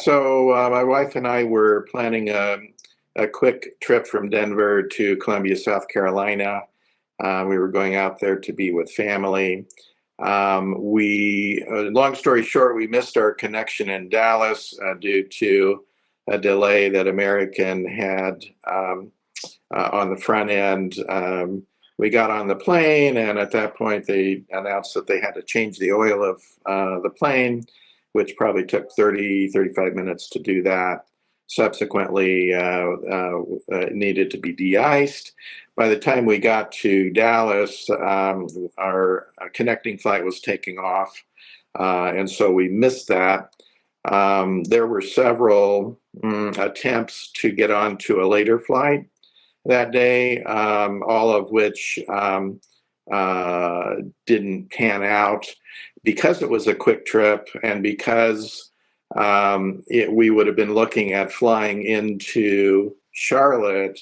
My wife and I were planning a quick trip from Denver to Columbia, South Carolina. We were going out there to be with family. Long story short, we missed our connection in Dallas due to a delay that American had on the front end. We got on the plane, and at that point, they announced that they had to change the oil of the plane, which probably took 35 minutes to do that. Subsequently, it needed to be de-iced. By the time we got to Dallas, our connecting flight was taking off, and so we missed that. There were several attempts to get onto a later flight that day, all of which didn't pan out because it was a quick trip and because we would have been looking at flying into Charlotte,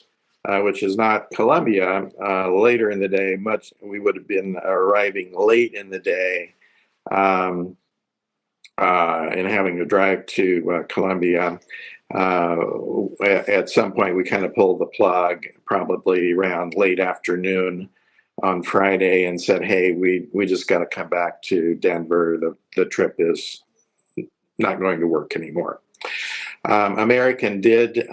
which is not Columbia, later in the day. We would have been arriving late in the day and having to drive to Columbia. At some point, we kind of pulled the plug, probably around late afternoon on Friday, and said, "Hey, we just got to come back to Denver. The trip is not going to work anymore." American did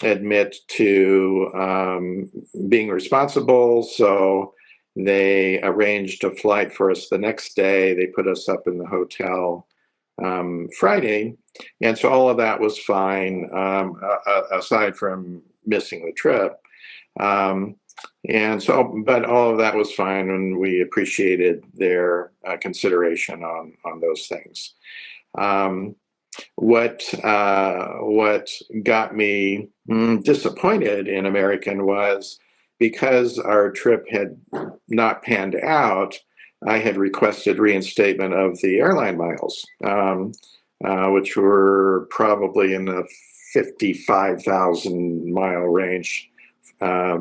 admit to being responsible, so they arranged a flight for us the next day. They put us up in the hotel Friday, and so all of that was fine, aside from missing the trip. But all of that was fine, and we appreciated their consideration on those things. What got me disappointed in American was because our trip had not panned out, I had requested reinstatement of the airline miles, which were probably in the 55,000 mile range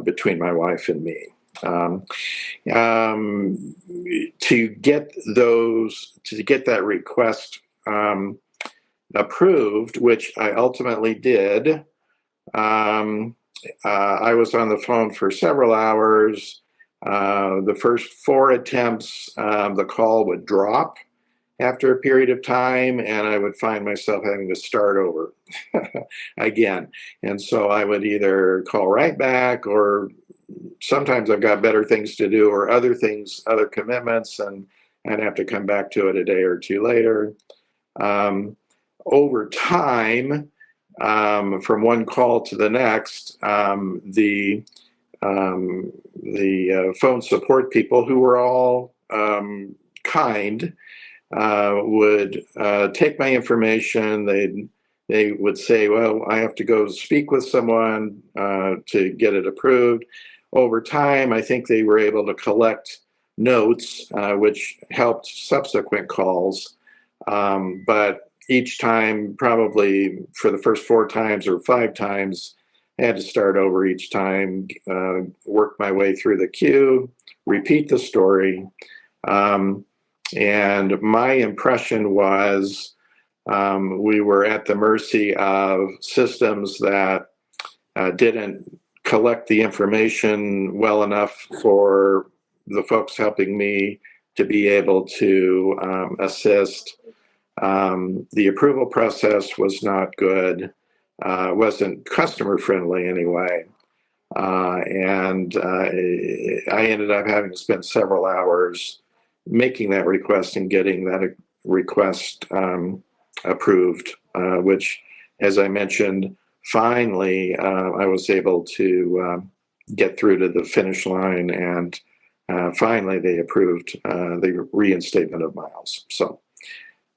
between my wife and me. To get that request approved, which I ultimately did, I was on the phone for several hours. The first 4 attempts, the call would drop after a period of time, and I would find myself having to start over again. And so I would either call right back, or sometimes I've got better things to do or other commitments, and I'd have to come back to it a day or two later. Over time, from one call to the next, the phone support people, who were all kind, would take my information. They would say, "Well, I have to go speak with someone to get it approved." Over time, I think they were able to collect notes, which helped subsequent calls. But each time, probably for the first 4 times or 5 times, I had to start over each time, work my way through the queue, repeat the story. And my impression was we were at the mercy of systems that didn't collect the information well enough for the folks helping me to be able to assist. The approval process was not good, wasn't customer friendly anyway. And I ended up having to spend several hours making that request and getting that request approved, which, as I mentioned, finally I was able to get through to the finish line, and finally they approved the reinstatement of miles. So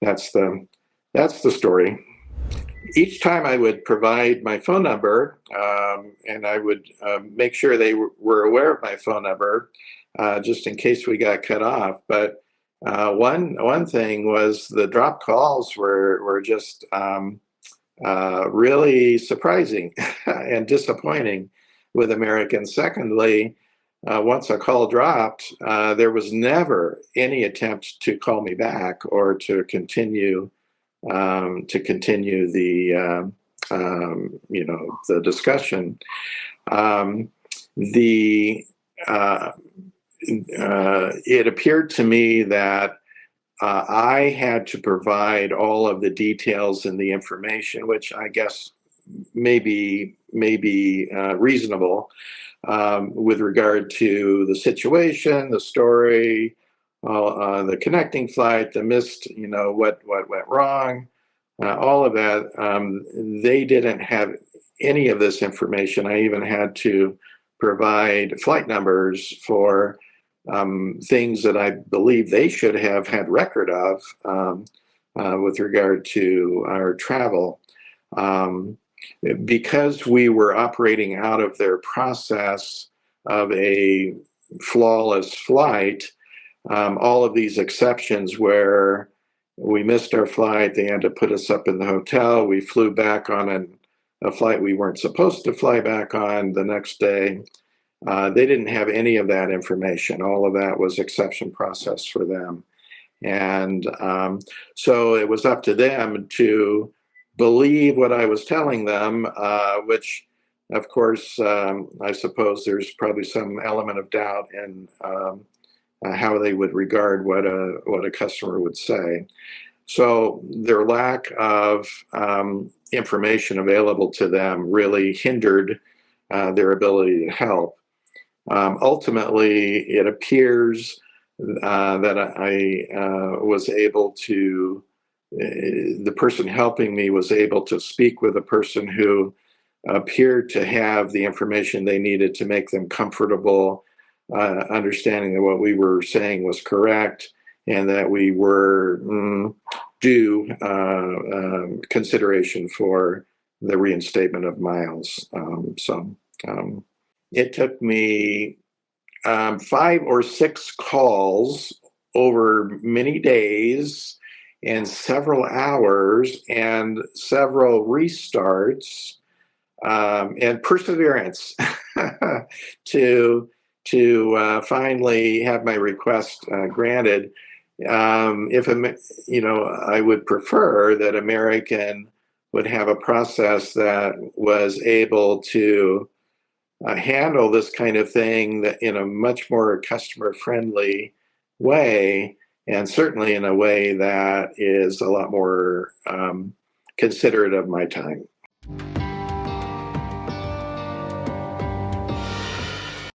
that's the story. Each time I would provide my phone number, and I would make sure they were aware of my phone number, just in case we got cut off. But one thing was the drop calls were just really surprising and disappointing with American. Secondly, once a call dropped, there was never any attempt to call me back or to continue to continue the the discussion. It appeared to me that I had to provide all of the details and the information, which I guess may be reasonable, with regard to the situation, the story, the connecting flight, the missed, what went wrong, all of that. They didn't have any of this information. I even had to provide flight numbers for things that I believe they should have had record of, with regard to our travel. Because we were operating out of their process of a flawless flight, all of these exceptions where we missed our flight, they had to put us up in the hotel, we flew back on a flight we weren't supposed to fly back on the next day. They didn't have any of that information. All of that was exception process for them. And so it was up to them to believe what I was telling them, which, of course, I suppose there's probably some element of doubt in how they would regard what a customer would say. So their lack of information available to them really hindered their ability to help. Ultimately, it appears that I was able to, the person helping me was able to speak with a person who appeared to have the information they needed to make them comfortable, understanding that what we were saying was correct and that we were due consideration for the reinstatement of miles. It took me 5 or 6 calls over many days and several hours and several restarts and perseverance to finally have my request granted. I would prefer that American would have a process that was able to handle this kind of thing that in a much more customer-friendly way, and certainly in a way that is a lot more considerate of my time.